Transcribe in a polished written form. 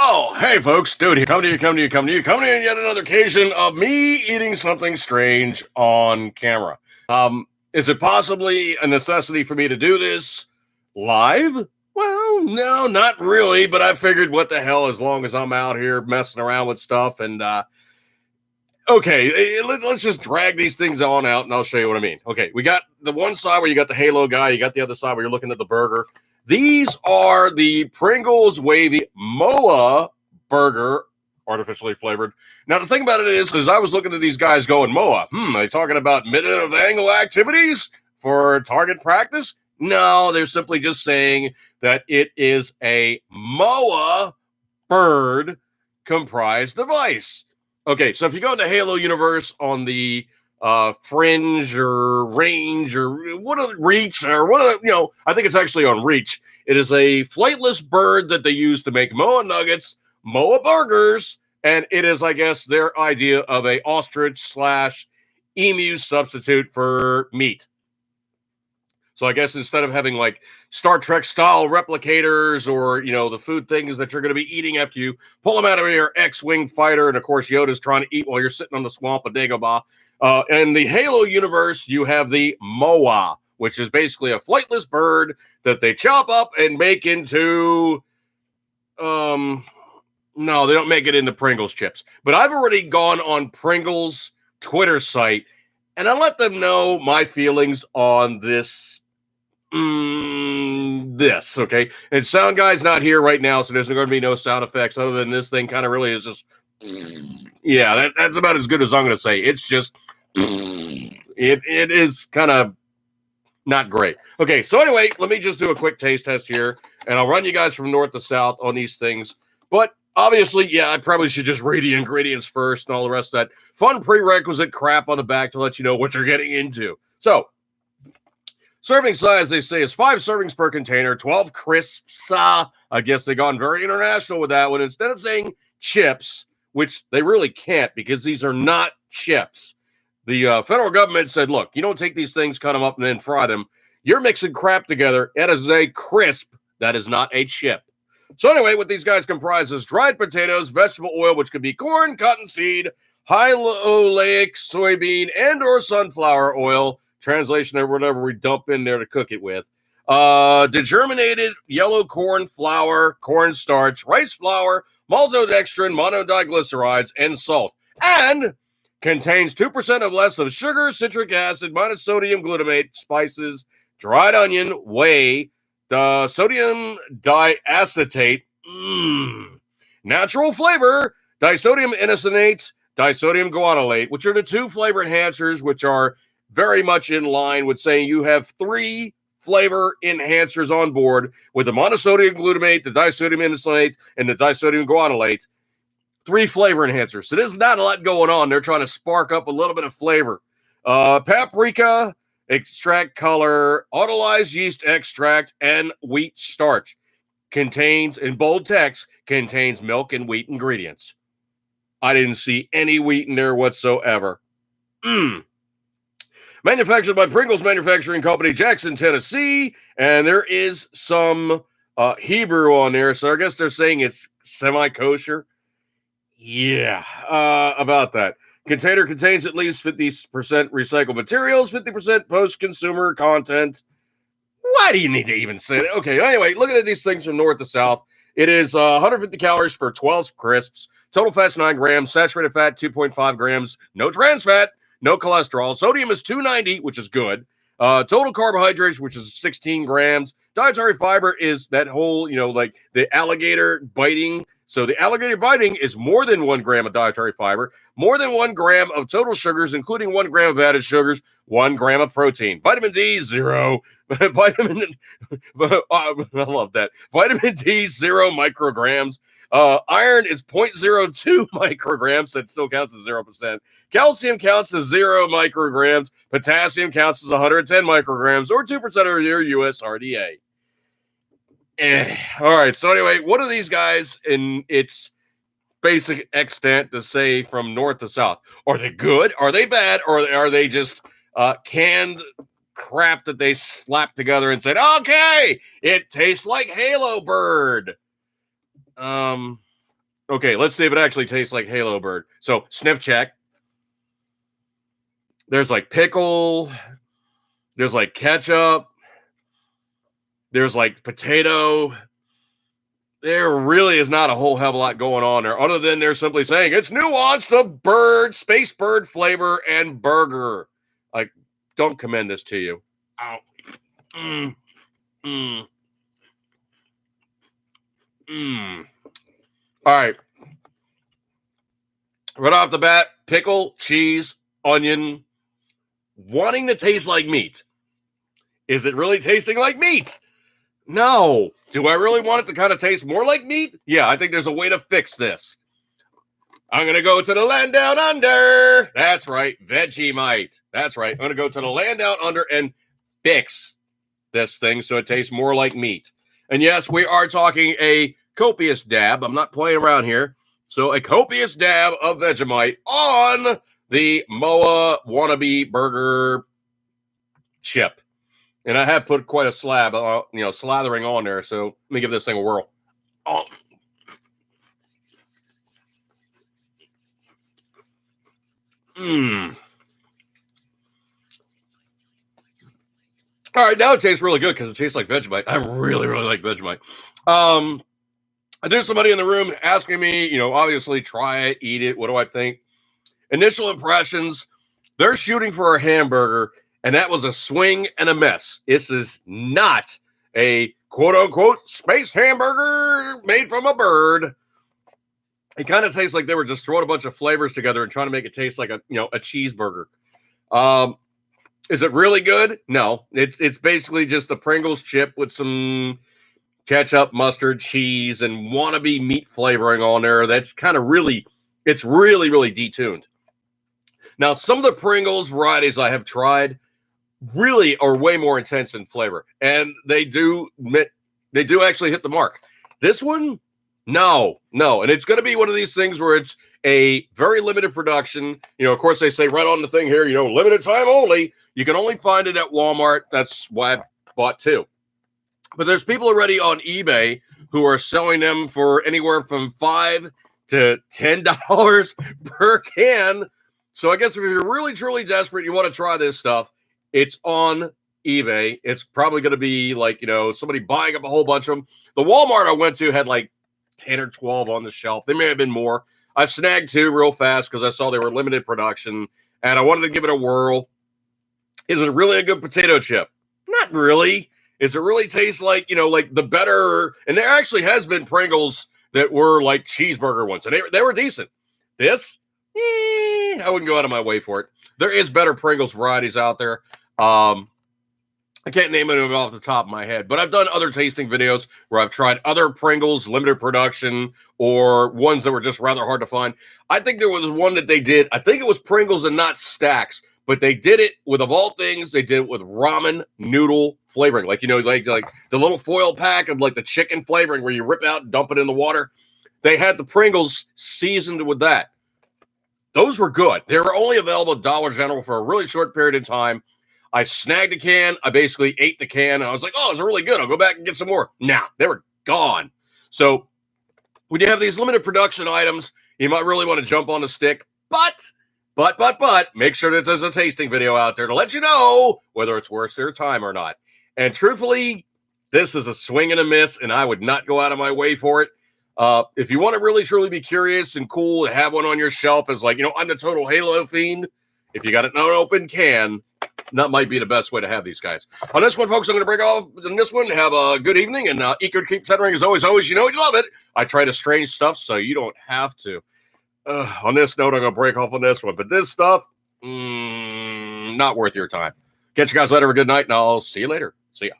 Oh, hey folks, dude, here, coming to you yet another occasion of me eating something strange on camera. Is it possibly a necessity for me to do this live? Well, no, not really, but I figured what the hell, as long as I'm out here messing around with stuff and, okay, let's just drag these things on out and I'll show you what I mean. Okay, we got the one side where you got the Halo guy, you got the other side where you're looking at the burger. These are the Pringles Wavy MOA burger, artificially flavored. Now, the thing about it is I was looking at these guys going, MOA, are they talking about minute of angle activities for target practice? No, they're simply just saying that it is a MOA bird comprised device. Okay, so if you go into Halo Universe on the Fringe or Range or Reach or I think it's actually on Reach. It is a flightless bird that they use to make MOA nuggets, MOA burgers, and it is, I guess, their idea of a ostrich / emu substitute for meat. So I guess instead of having like Star Trek style replicators or, the food things that you're going to be eating after you pull them out of your X-Wing fighter, and of course Yoda's trying to eat while you're sitting on the swamp of Dagobah. In the Halo universe, you have the MOA, which is basically a flightless bird that they chop up and make into, no, they don't make it into Pringles chips. But I've already gone on Pringles Twitter site, and I let them know my feelings on this. Okay? And sound guy's not here right now, so there's going to be no sound effects other than this thing kind of really is just, yeah, that's about as good as I'm going to say. It's just, it is kind of not great. Okay, so anyway, let me just do a quick taste test here, and I'll run you guys from north to south on these things. But obviously, yeah, I probably should just read the ingredients first and all the rest of that fun prerequisite crap on the back to let you know what you're getting into. So, serving size, they say, is 5 servings per container, 12 crisps. I guess they've gone very international with that one. Instead of saying chips, which they really can't because these are not chips. The federal government said, look, you don't take these things, cut them up, and then fry them. You're mixing crap together. It is a crisp. That is not a chip. So anyway, what these guys comprise is dried potatoes, vegetable oil, which could be corn, cottonseed, high-oleic soybean, and or sunflower oil. Translation or whatever we dump in there to cook it with. Degerminated yellow corn flour, cornstarch, rice flour, maltodextrin, monodiglycerides, and salt. And contains 2% of less of sugar, citric acid, monosodium glutamate, spices, dried onion, whey, sodium diacetate, natural flavor, disodium inositate, disodium guanylate, which are the 2 flavor enhancers, which are very much in line with saying you have 3 flavor enhancers on board with the monosodium glutamate, the disodium inositate, and the disodium guanylate. 3 flavor enhancers. So there's not a lot going on. They're trying to spark up a little bit of flavor. Paprika extract color, autolyzed yeast extract, and wheat starch. Contains, in bold text, contains milk and wheat ingredients. I didn't see any wheat in there whatsoever. Manufactured by Pringles Manufacturing Company, Jackson, Tennessee. And there is some Hebrew on there. So I guess they're saying it's semi-kosher. Yeah, about that. Container contains at least 50% recycled materials, 50% post-consumer content. Why do you need to even say that? Okay, anyway, looking at these things from north to south, it is 150 calories for 12 crisps. Total fat's 9 grams. Saturated fat, 2.5 grams. No trans fat, no cholesterol. Sodium is 290, which is good. Total carbohydrates, which is 16 grams. Dietary fiber is that whole, like the alligator biting. So the alligator biting is more than 1 gram of dietary fiber, more than 1 gram of total sugars, including 1 gram of added sugars, 1 gram of protein. Vitamin D, 0. I love that. Vitamin D, 0 micrograms. Iron is 0.02 micrograms. That still counts as 0%. Calcium counts as 0 micrograms. Potassium counts as 110 micrograms, or 2% of your USRDA. All right. So anyway, what are these guys in its basic extent to say from north to south? Are they good? Are they bad? Or are they just canned crap that they slapped together and said, okay, it tastes like Halo Bird? Okay, let's see if it actually tastes like Halo Bird. So sniff check. There's like pickle. There's like ketchup. There's like potato. There really is not a whole hell of a lot going on there, other than they're simply saying it's nuanced to bird, space bird flavor, and burger. Like, don't commend this to you. Ow. Mm, mm, mm. All right. Right off the bat, pickle, cheese, onion, wanting to taste like meat. Is it really tasting like meat? No. Do I really want it to kind of taste more like meat? Yeah, I think there's a way to fix this. I'm going to go to the land down under. That's right. Vegemite. That's right. I'm going to go to the land down under and fix this thing so it tastes more like meat. And yes, we are talking a copious dab. I'm not playing around here. So a copious dab of Vegemite on the MOA wannabe burger chip. And I have put quite a slab, slathering on there. So let me give this thing a whirl. Oh. Mmm. All right, now it tastes really good because it tastes like Vegemite. I really, really like Vegemite. I do somebody in the room asking me, obviously try it, eat it. What do I think? Initial impressions, they're shooting for a hamburger, and that was a swing and a miss. This is not a quote-unquote space hamburger made from a bird. It kind of tastes like they were just throwing a bunch of flavors together and trying to make it taste like a cheeseburger. Is it really good? No. It's basically just a Pringles chip with some ketchup, mustard, cheese, and wannabe meat flavoring on there. That's kind of really, it's really, really detuned. Now, some of the Pringles varieties I have tried really are way more intense in flavor, and they do actually hit the mark. This one, no. And it's going to be one of these things where it's a very limited production. Of course, they say right on the thing here, limited time only. You can only find it at Walmart. That's why I bought two. But there's people already on eBay who are selling them for anywhere from $5 to $10 per can. So I guess if you're really, truly desperate, you want to try this stuff, it's on eBay. It's probably going to be like, somebody buying up a whole bunch of them. The Walmart I went to had like 10 or 12 on the shelf. There may have been more. I snagged two real fast because I saw they were limited production, and I wanted to give it a whirl. Is it really a good potato chip? Not really. Does it really taste like, like the better, and there actually has been Pringles that were like cheeseburger ones, and they were decent. This, I wouldn't go out of my way for it. There is better Pringles varieties out there. I can't name it off the top of my head, but I've done other tasting videos where I've tried other Pringles, limited production, or ones that were just rather hard to find. I think there was one that they did. I think it was Pringles and not Stacks, but they did it with, of all things, they did it with ramen noodle flavoring. Like, like the little foil pack of like the chicken flavoring where you rip out and dump it in the water. They had the Pringles seasoned with that. Those were good. They were only available at Dollar General for a really short period of time. I snagged a can. I basically ate the can. And I was like, oh, it's really good. I'll go back and get some more. Nah, they were gone. So when you have these limited production items, you might really want to jump on the stick. But, make sure that there's a tasting video out there to let you know whether it's worth their time or not. And truthfully, this is a swing and a miss, and I would not go out of my way for it. If you want to really, truly be curious and cool and have one on your shelf as like, I'm the total Halo fiend. If you got an unopened can, that might be the best way to have these guys. On this one, folks, I'm going to break off on this one. Have a good evening, and eat good, keep tethering as always. You love it. I try to strange stuff so you don't have to. On this note, I'm going to break off on this one. But this stuff, not worth your time. Catch you guys later. Have a good night, and I'll see you later. See ya.